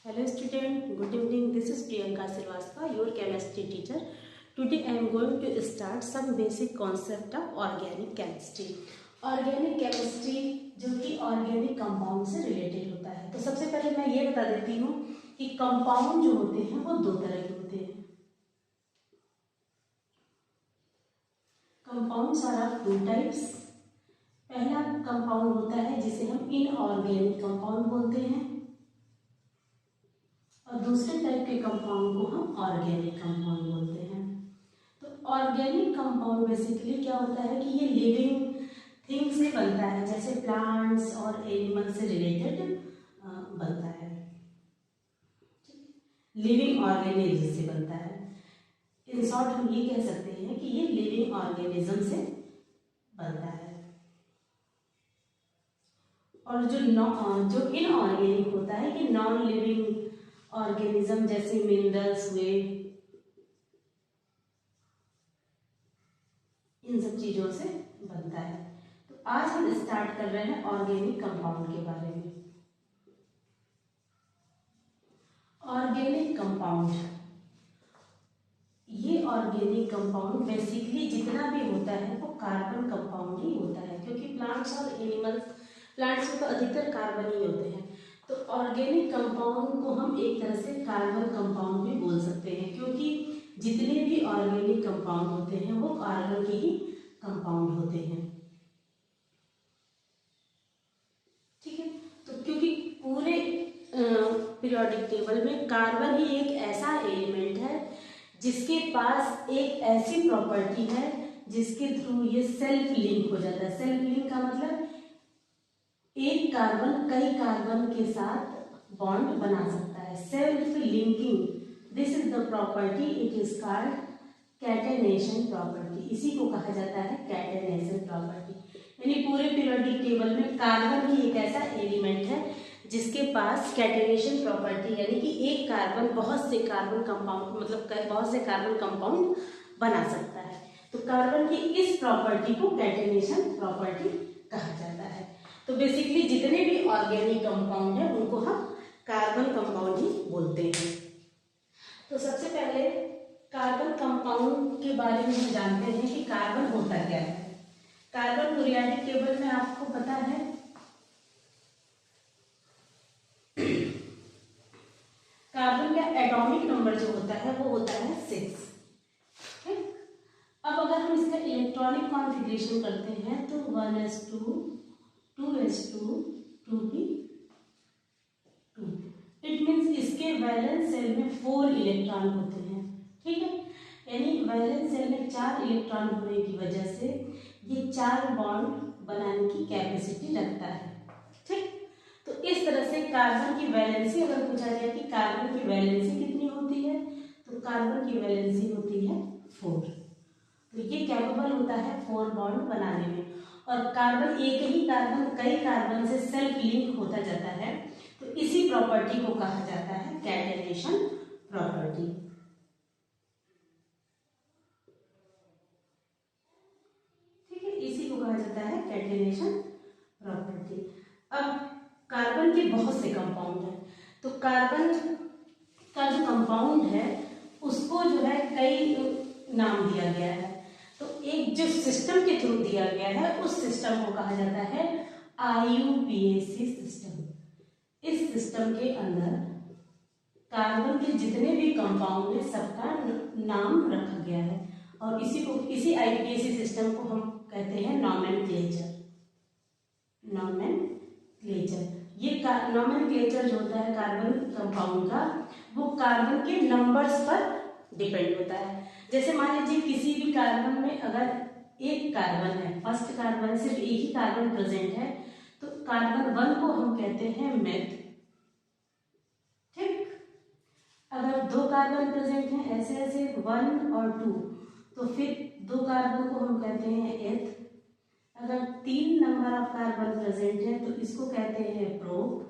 Hello student, good evening. This is Priyanka Srivastava, your chemistry teacher. Today I am going to start some basic concept of organic chemistry. Organic chemistry जो कि organic compound से related होता है। तो सबसे पहले मैं ये बता देती हूँ कि compound जो होते हैं वो दो तरह के होते हैं। Compounds are of two types. पहला compound होता है जिसे हम inorganic compound बोलते हैं और दूसरे टाइप के कंपाउंड को हम ऑर्गेनिक कंपाउंड बोलते हैं। तो ऑर्गेनिक कंपाउंड बेसिकली क्या होता है कि ये लिविंग थिंग से बनता है, जैसे प्लांट्स और एनिमल से रिलेटेड बनता है, लिविंग ऑर्गेनिज्म से बनता है। इन शॉर्ट हम ये कह सकते हैं कि ये लिविंग ऑर्गेनिज्म से बनता है। और जो इनऑर्गेनिक होता है कि नॉन लिविंग ऑर्गेनिज्म जैसे मिनरल्स हुए, इन सब चीजों से बनता है। तो आज हम स्टार्ट कर रहे हैं ऑर्गेनिक कंपाउंड के बारे में। ऑर्गेनिक कंपाउंड, ये ऑर्गेनिक कंपाउंड बेसिकली जितना भी होता है वो कार्बन कंपाउंड ही होता है, क्योंकि प्लांट्स और एनिमल्स, प्लांट्स में तो अधिकतर कार्बन ही होते हैं। तो ऑर्गेनिक कंपाउंड को हम एक तरह से कार्बन कंपाउंड भी बोल सकते हैं, क्योंकि जितने भी ऑर्गेनिक कंपाउंड होते हैं वो कार्बन के ही कंपाउंड होते हैं। ठीक है, तो क्योंकि पूरे पीरियोडिक टेबल में कार्बन ही एक ऐसा एलिमेंट है जिसके पास एक ऐसी प्रॉपर्टी है जिसके थ्रू ये सेल्फ लिंक हो जाता है। सेल्फ लिंक का मतलब एक कार्बन कई कार्बन के साथ बॉन्ड बना सकता है। Self linking, this is the property, it is called catenation property. इसी को कहा जाता है कैटेनेशन प्रॉपर्टी। यानी पूरे पीरियोडिक टेबल में कार्बन ही एक ऐसा एलिमेंट है जिसके पास कैटेनेशन प्रॉपर्टी, यानी कि एक कार्बन बहुत से कार्बन कंपाउंड, मतलब बहुत से कार्बन कंपाउंड बना सकता है। तो कार्बन की इस प्रॉपर्टी को कैटेनेशन प्रॉपर्टी कहा जाता है। तो बेसिकली जितने भी ऑर्गेनिक कंपाउंड है उनको हम कार्बन कंपाउंड ही बोलते हैं। तो सबसे पहले कार्बन कंपाउंड के बारे में हम जानते हैं कि कार्बन होता क्या है। कार्बन पीरियोडिक टेबल में आपको पता है कार्बन का एटॉमिक नंबर जो होता है वो होता है 6। अब अगर हम इसका इलेक्ट्रॉनिक कॉन्फ़िगरेशन करते हैं तो 1s2 2s2 2p2। It means इसके वैलेंस सेल में 4 इलेक्ट्रॉन होते हैं। ठीक है, यानी वैलेंस सेल में 4 इलेक्ट्रॉन होने की वजह से ये 4 बॉन्ड बनाने की कैपेसिटी रखता है। ठीक, तो इस तरह से कार्बन की वैलेंसी, अगर पूछा जाए कि कार्बन की वैलेंसी कितनी होती है, तो कार्बन की वैलेंसी होती है 4। तो ये कैपेबल होता है 4 बॉन्ड बनाने में। और कार्बन, एक ही कार्बन कई कार्बन से सेल्फ लिंक होता जाता है, तो इसी प्रॉपर्टी को कहा जाता है कैटेनेशन प्रॉपर्टी। ठीक है, इसी को कहा जाता है कैटेनेशन प्रॉपर्टी। अब कार्बन के बहुत से कंपाउंड हैं, तो कार्बन का जो कंपाउंड है उसको जो है कई नाम दिया गया है। तो एक जो सिस्टम के थ्रू दिया गया है उस सिस्टम को कहा जाता है IUPAC सिस्टम। इस सिस्टम के अंदर कार्बन के जितने भी कंपाउंड है सबका नाम रखा गया है, और इसी IUPAC सिस्टम को हम कहते हैं नॉमेनक्लेचर। नॉमेनक्लेचर, ये नॉमेनक्लेचर जो होता है कार्बन कंपाउंड का, वो कार्बन के नंबर्स पर डिपेंड होता है। जैसे मान लीजिए किसी भी कार्बन में अगर एक कार्बन है, फर्स्ट कार्बन सिर्फ एक ही कार्बन प्रेजेंट है, तो कार्बन 1 को हम कहते हैं मेथ। ठीक, अगर 2 कार्बन प्रेजेंट हैं ऐसे ऐसे 1 और 2, तो फिर 2 कार्बन को हम कहते हैं एथ। अगर 3 नंबर ऑफ कार्बन प्रेजेंट है तो इसको कहते हैं prop.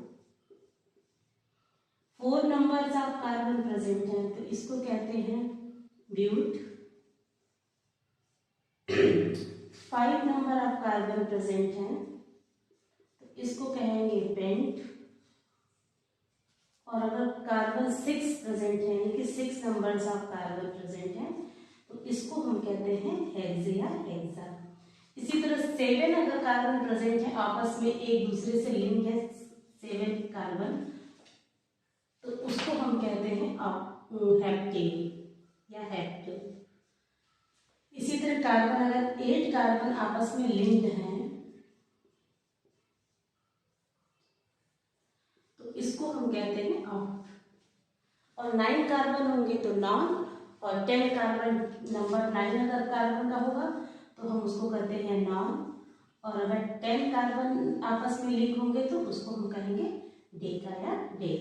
4 numbers of carbon present है तो इसको कहते हैं but. 5 number of carbon present है तो इसको कहेंगे पेंट। और अगर कार्बन 6 प्रेजेंट है यानी कि 6 नंबर्स ऑफ कार्बन प्रेजेंट हैं तो इसको हम कहते हैं हेक्स या हेक्सा। इसी तरह 7 अगर कार्बन प्रेजेंट है, आपस में एक दूसरे से लिंक है 7 कार्बन, तो उसको हम कहते हैं हेप्टेन या हेप्टेन। इसी तरह कार्बन अगर 8 कार्बन आपस में लिंक्ड हैं तो इसको हम कहते हैं ऑक्ट। और 9 कार्बन होंगे तो नॉन, और 10 कार्बन नंबर 9 अगर कार्बन का होगा तो हम उसको कहते हैं नॉन, और अगर 10 कार्बन आपस में लिंक होंगे तो उसको हम कहेंगे डेका या डे।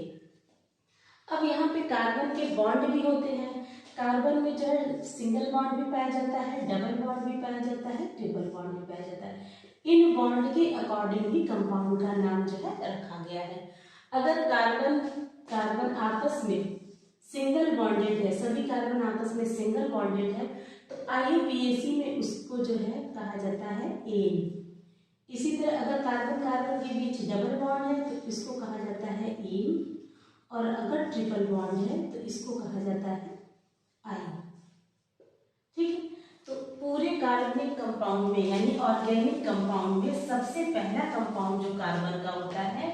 अब यहाँ पे कार्बन के बॉन्ड भी होते हैं। कार्बन में जो है सिंगल बॉन्ड भी पाया जाता है, डबल बॉन्ड भी पाया जाता है, ट्रिपल बॉन्ड भी पाया जाता है। इन बॉन्ड के अकॉर्डिंग ही कंपाउंड का नाम जो है रखा गया है। अगर कार्बन आपस में सिंगल बॉन्डेड है, सभी कार्बन आपस में सिंगल बॉन्डेड है, तो IUPAC में उसको जो है कहा जाता है एन। इसी तरह अगर कार्बन कार्बन के बीच डबल बॉन्ड है तो इसको कहा जाता है इन, और अगर ट्रिपल बॉन्ड है तो इसको कहा जाता है आयन। ठीक है, तो पूरे कार्बनिक कंपाउंड में यानी ऑर्गेनिक कंपाउंड में सबसे पहला कंपाउंड जो कार्बन का होता है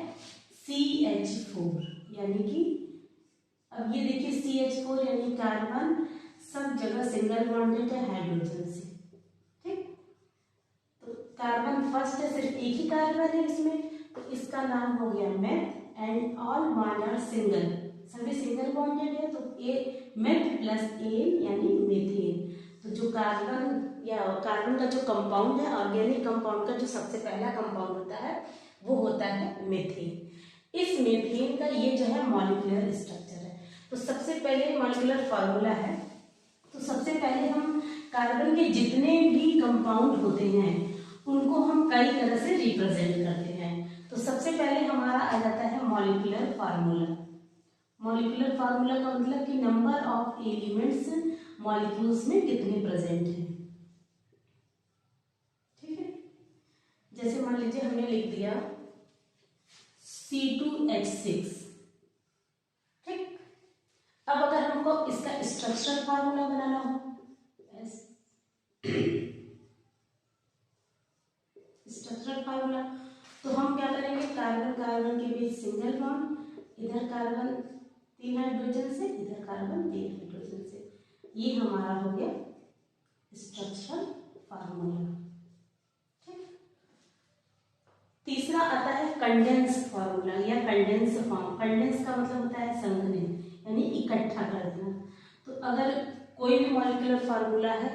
CH4, यानी कि अब ये देखिए CH4 यानी कार्बन सब जगह सिंगल बॉन्डेड है हाइड्रोजन से। ठीक, तो कार्बन फर्स्ट है, सिर्फ एक ही कार्बन है इसमें, तो इसका नाम हो गया meth, and all one are single, सभी सिंगल बॉन्डेड है तो ए मेथ प्लस एन यानी मीथेन। तो जो कार्बन या कार्बन का जो कंपाउंड है ऑर्गेनिक कंपाउंड का जो सबसे पहला कंपाउंड होता है वो होता है मीथेन। इस मीथेन का ये जो है मॉलिक्यूलर स्ट्रक्चर है। तो सबसे पहले मॉलिक्यूलर फार्मूला है, तो सबसे पहले हम कार्बन के जितने भी कंपाउंड होते हैं उनको हम कई तरह से रिप्रेजेंट करते हैं। तो सबसे पहले हमारा आ जाता है मॉलिक्यूलर फार्मूला। मॉलिक्यूलर फार्मूला का मतलब कि नंबर ऑफ एलिमेंट्स मॉलिक्यूल्स में कितने प्रेजेंट हैं। ठीक है, जैसे मान लीजिए हमने लिख दिया C2H6। ठीक, अब अगर हमको इसका स्ट्रक्चरल फार्मूला बनाना हो, स्ट्रक्चरल फार्मूला, तो हम क्या करेंगे, कार्बन कार्बन के बीच सिंगल बॉन्ड, इधर कार्बन 3 हाइड्रोजन से, इधर कार्बन 3 हाइड्रोजन से, ये हमारा हो गया स्ट्रक्चरल फार्मूला। ठीक, तीसरा आता है कंडेंस फार्मूला या कंडेंस फॉर्म। कंडेंस का मतलब होता है संघनन यानी इकट्ठा कर देना। तो अगर कोई भी मॉलिक्यूलर फार्मूला है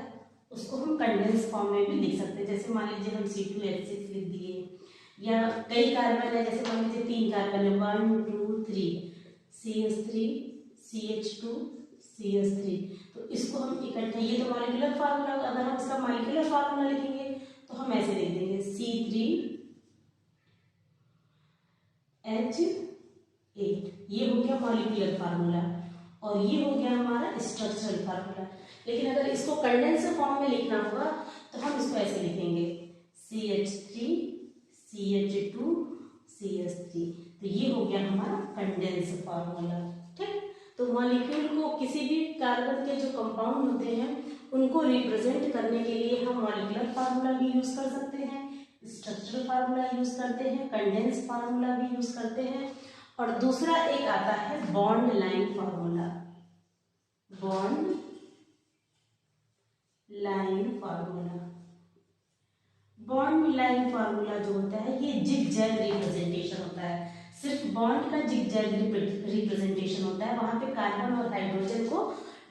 उसको हम कंडेंस फॉर्म में भी लिख सकते हैं। जैसे मान लीजिए हम C2H6 लिख दिए, या कई कार्बन है, जैसे मान लीजिए 3 कार्बन है 1 2 3 CH3 CH2 CH3, तो इसको हम इकट्ठा, ये तो मॉलिक्यूलर फार्मूला, अगर हम इसका मॉलिक्यूलर फार्मूला लिखेंगे तो हम ऐसे लिख देंगे C3H8, ये हो गया मॉलिक्यूलर फार्मूला, और ये हो गया हमारा स्ट्रक्चरल फार्मूला। लेकिन अगर इसको कंडेंस फॉर्म में लिखना होगा तो हम इसको ऐसे लिखेंगे CH3 CH2 CH3, तो ये हो गया हमारा कंडेंस फार्मूला। ठीक, तो मॉलिक्यूल को किसी भी कार्बन के जो कंपाउंड होते हैं उनको रिप्रेजेंट करने के लिए हम मॉलिक्यूलर फार्मूला भी यूज कर सकते हैं, स्ट्रक्चरल फार्मूला यूज करते हैं, कंडेंस फार्मूला भी यूज करते हैं, और दूसरा एक आता है bond line formula. Bond line formula, bond line formula जो होता है ये जिग-जैग रिप्रेजेंटेशन होता है, सिर्फ बॉन्ड का जिग-जैग रिप्रेजेंटेशन होता है, वहां पे कार्बन और हाइड्रोजन को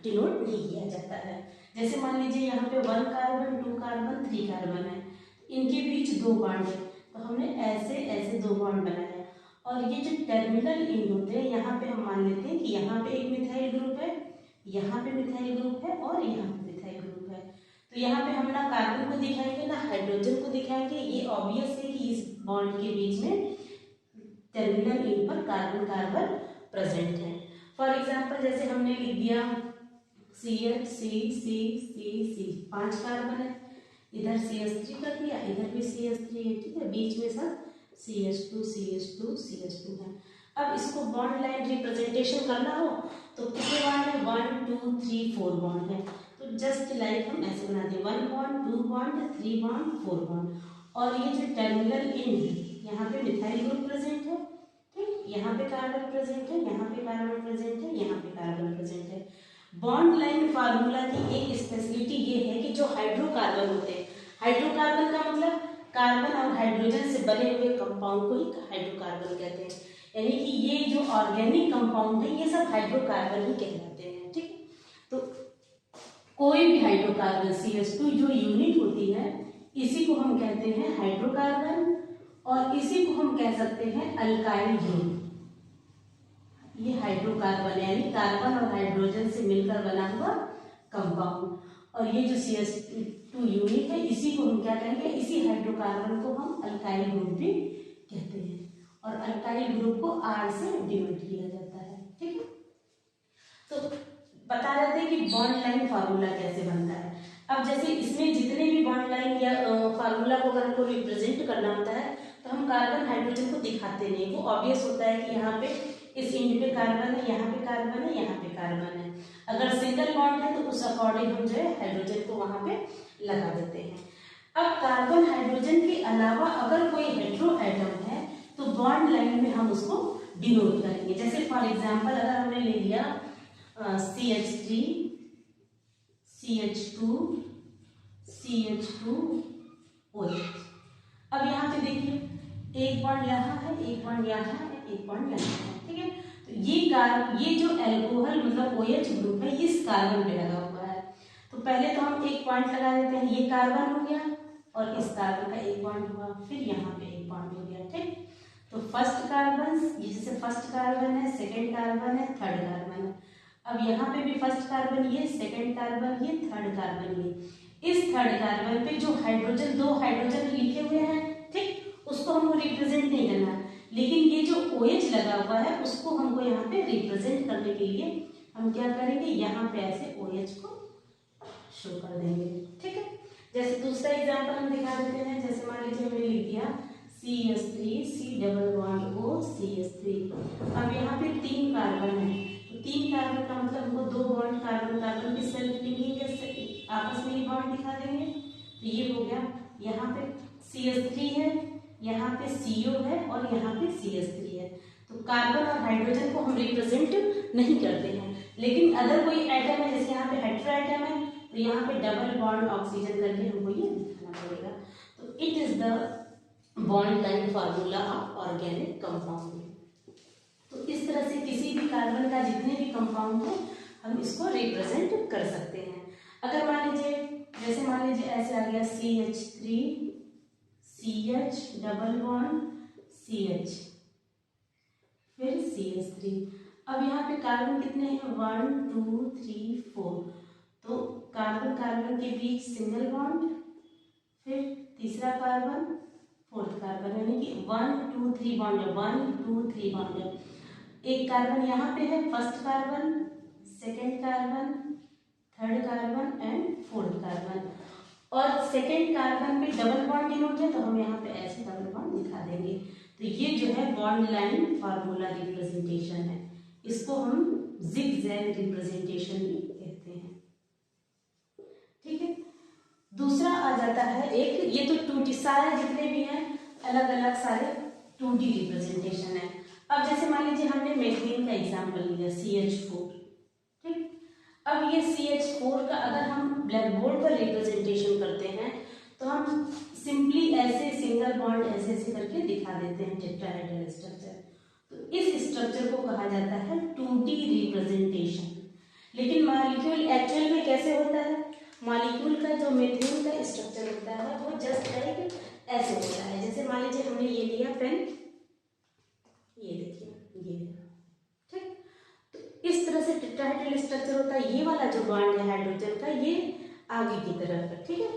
डिनोट नहीं किया जाता है। जैसे मान लीजिए यहाँ पे 1 कार्बन 2 कार्बन 3 कार्बन है, इनके बीच 2 बॉन्ड है, तो हमने ऐसे ऐसे 2 बॉन्ड बनाया, और ये जो टर्मिनल एंड होते हैं यहाँ पे हम मान लेते हैं कि यहाँ पे एक मिथाइल ग्रुप है, यहाँ पे मिथाइल ग्रुप है, और यहाँ पे मिथाइल ग्रुप है। तो यहाँ पे हम ना कार्बन को दिखाएंगे ना हाइड्रोजन को दिखाएंगे, ये ऑब्वियस है कि इस बॉन्ड के बीच में टर्मिनल एंड पर कार्बन कार्बन प्रेजेंट है। फॉर एग्जांपल जैसे हमने लिख दिया CH C C C C, 5 carbon है, इधर CH3 कर दिया, इधर भी CH3 है, ठीक है, बीच में सब CH2 CH2 CH2 है। अब इसको बॉन्ड लाइन रिप्रेजेंटेशन करना हो तो कितने बॉन्ड है, 1 2 3 4 बॉन्ड है। तो जस्ट लाइक हम ऐसे बना दें, 1 बॉन्ड 2 बॉन्ड 3 बॉन्ड 4 बॉन्ड। और ये जो टर्मिनल एंड है यहाँ पे मिथाइल ग्रुप प्रेजेंट है, ठीक, यहाँ पे कार्बन प्रेजेंट है, यहाँ पे कार्बन प्रेजेंट है, यहाँ पे कार्बन प्रेजेंट है। बॉन्ड लाइन फार्मूला की एक स्पेशलिटी ये है कि जो हाइड्रोकार्बन होते हैं, हाइड्रोकार्बन का मतलब कार्बन और हाइड्रोजन से बने हुए कंपाउंड को ही हाइड्रोकार्बन कहते हैं, यानी कि ये जो ऑर्गेनिक कंपाउंड है ये सब हाइड्रोकार्बन ही कहलाते हैं, ठीक। तो कोई भी हाइड्रोकार्बन CH2 जो यूनिट होती है इसी को हम कहते हैं हाइड्रोकार्बन, और इसी को हम कह सकते हैं अल्काइल ग्रुप। ये हाइड्रोकार्बन यानी कार्बन और हाइड्रोजन से मिलकर बना हुआ कंपाउंड, और ये जो CH2 यूनिट है इसी को हम क्या कहेंगे, इसी हाइड्रोकार्बन को हम अल्काइल ग्रुप भी कहते हैं, और अल्काइल ग्रुप को R से डिनोट किया जाता है, ठीक है। तो बता रहे थे कि बॉन्ड लाइन फार्मूला कैसे बनता है। अब जैसे इसमें जितने भी बॉन्ड लाइन या फार्मूला को अगर हमको रिप्रेजेंट करना होता है तो हम कार्बन हाइड्रोजन को दिखाते नहीं, वो ऑब्वियस होता है कि यहाँ पे इस एंड पे कार्बन है, यहाँ पे कार्बन है, यहाँ पे कार्बन है। अगर सिंगल बॉन्ड है तो उस अकॉर्डिंग हम जो है हाइड्रोजन को वहां पे लगा देते हैं। अब कार्बन हाइड्रोजन के अलावा अगर कोई हेटेरो एटम है तो बॉन्ड लाइन में हम उसको डिनोट करेंगे। जैसे फॉर एग्जांपल अगर हमने ले लिया CH3 CH2 CH2 OH। अब यहाँ पे देखिए एक बॉन्ड यहाँ है, एक बॉन्ड यहाँ है, एक बॉन्ड यहाँ है, ठीक है। तो ये जो एल्कोहल मतलब OH ग्रुप है इस कार्बन पे लगा हुआ है। तो पहले तो हम एक पॉइंट लगा देते हैं, ये कार्बन हो गया और इस कार्बन का एक बॉन्ड हुआ, फिर यहाँ पे एक बॉन्ड हो गया, ठीक। तो फर्स्ट कार्बन, ये जैसे फर्स्ट कार्बन है, सेकेंड कार्बन है, थर्ड कार्बन है। अब यहाँ पे भी फर्स्ट कार्बन ये, सेकेंड कार्बन ये, थर्ड कार्बन ये। इस थर्ड कार्बन पे जो हाइड्रोजन, दो हाइड्रोजन लिखे हुए हैं, ठीक, उसको हमको रिप्रेजेंट नहीं करना, लेकिन ये जो OH लगा हुआ है उसको हमको यहाँ पे रिप्रेजेंट करने के लिए हम क्या करेंगे, यहाँ पे ऐसे OH को शो कर देंगे, ठीक है। जैसे दूसरा एग्जांपल हम दिखा देते हैं, जैसे मान लीजिए हमने लिख दिया CH3 C double bond O CH3। अब यहाँ पे 3 कार्बन है, तो 3 कार्बन का मतलब हमको 2 बॉन्ड कार्बन कार्बन की सेल्फ लिंकिंग के आपस में ही बॉन्ड दिखा देंगे। तो ये हो गया, यहाँ पे CH3 है, यहाँ पे CO है और यहाँ पे CH3 है। तो कार्बन और हाइड्रोजन को हम रिप्रेजेंट नहीं करते हैं, लेकिन अगर कोई एटम है जैसे यहाँ पे हेटेरो एटम है तो यहाँ पे डबल बॉन्ड ऑक्सीजन करके हमको ये दिखाना पड़ेगा। तो it is the bond line formula of organic compound. तो इस तरह से किसी भी कार्बन का जितने भी कंपाउंड है हम इसको रिप्रेजेंट कर सकते हैं। अगर मान लीजिए, जैसे मान लीजिए ऐसे आ गया CH3 CH double bond CH फिर CH3। अब यहाँ पे कार्बन कितने हैं, 1 2 3 4। तो कार्बन कार्बन के बीच सिंगल बॉन्ड, फिर तीसरा कार्बन, फोर्थ कार्बन, यानी कि 1 2 3 बॉन्ड है, 1 2 3 बॉन्ड है। एक कार्बन यहाँ पे है, first carbon, second carbon, third carbon and fourth carbon. और सेकेंड कार्बन पे डबल बॉन्ड डिनोट है तो हम यहाँ पे ऐसे डबल बॉन्ड दिखा देंगे। तो ये जो है बॉन्ड लाइन फार्मूला रिप्रेजेंटेशन है, इसको हम जिगजैग रिप्रेजेंटेशन भी कहते हैं, ठीक है। दूसरा आ जाता है एक, ये तो 2D सारे जितने भी हैं अलग अलग सारे 2D रिप्रेजेंटेशन है। अब जैसे मान लीजिए हमने मेथिलीन का एग्जांपल लिया CH4, ठीक। अब ये CH4 का अगर हम ब्लैक बोर्ड पर रिप्रेजेंटेशन करते हैं तो हम सिंपली ऐसे सिंगल बॉन्ड ऐसे ऐसे करके दिखा देते हैं टेट्राहेड्रल स्ट्रक्चर। तो इस स्ट्रक्चर को कहा जाता है 2D रिप्रेजेंटेशन। लेकिन मॉलिक्यूल एक्चुअल में कैसे होता है, मॉलिक्यूल का जो मेथिलीन का स्ट्रक्चर होता है वो जस्ट लाइक ऐसे होता है। जैसे मान लीजिए हमने ये लिया पेन, ये देखिए ये, ठीक। तो इस तरह से टेट्राहेड्रल स्ट्रक्चर होता है। ये वाला जो बॉन्ड है हाइड्रोजन का ये आगे की तरफ है, ठीक है,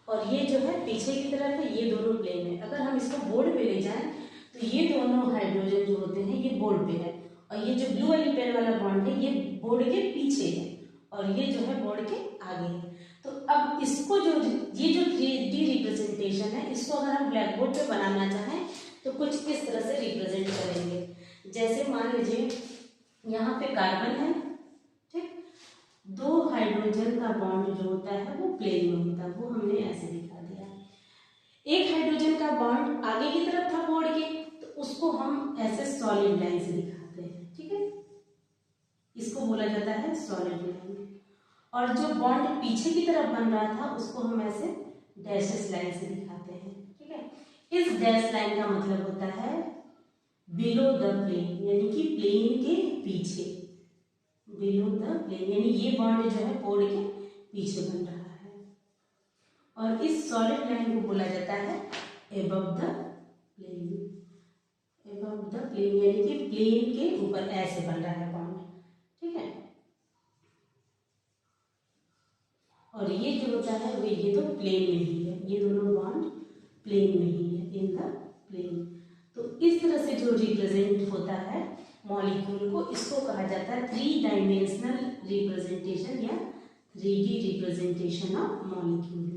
और ये जो है पीछे की तरफ है, ये दोनों प्लेन है। अगर हम इसको बोर्ड पे ले जाएं तो ये दोनों हाइड्रोजन जो होते हैं ये बोर्ड पे है, और ये जो ब्लू वाली पेन वाला बॉन्ड है ये बोर्ड के पीछे है, और ये जो है बोर्ड के आगे है। तो अब इसको जो ये जो 3D रिप्रेजेंटेशन है इसको अगर हम ब्लैक बोर्ड पे बनाना चाहें तो कुछ इस तरह से रिप्रेजेंट करेंगे। जैसे मान लीजिए यहाँ पे कार्बन है, ठीक, 2 हाइड्रोजन का बॉन्ड जो होता है वो प्लेन में होता है, वो हमने ऐसे दिखा दिया। एक हाइड्रोजन का बॉन्ड आगे की तरफ था बोर्ड के, तो उसको हम ऐसे सॉलिड लाइन से दिखाते हैं, ठीक है, इसको बोला जाता है सॉलिड लाइन। और जो बॉन्ड पीछे की तरफ बन रहा था उसको हम ऐसे डैशेस लाइन से दिखाते हैं, ठीक है। इस डैश लाइन का मतलब होता है बिलो द प्लेन, यानी कि प्लेन के पीछे, बिलो द प्लेन, यानी ये बॉन्ड जो है बोर्ड के पीछे बन रहा है। और इस सॉलिड लाइन को बोला जाता है above the plane, above the plane, यानी कि प्लेन के ऊपर ऐसे बन रहा है बॉन्ड, ठीक है। और ये जो होता है वो ये तो प्लेन में ही है, ये दोनों बॉन्ड प्लेन में ही है, इन द प्लेन। तो इस तरह से जो रिप्रेजेंट होता है मॉलिक्यूल को, इसको कहा जाता है 3 डायमेंशनल रिप्रेजेंटेशन या 3D रिप्रेजेंटेशन ऑफ मॉलिक्यूल।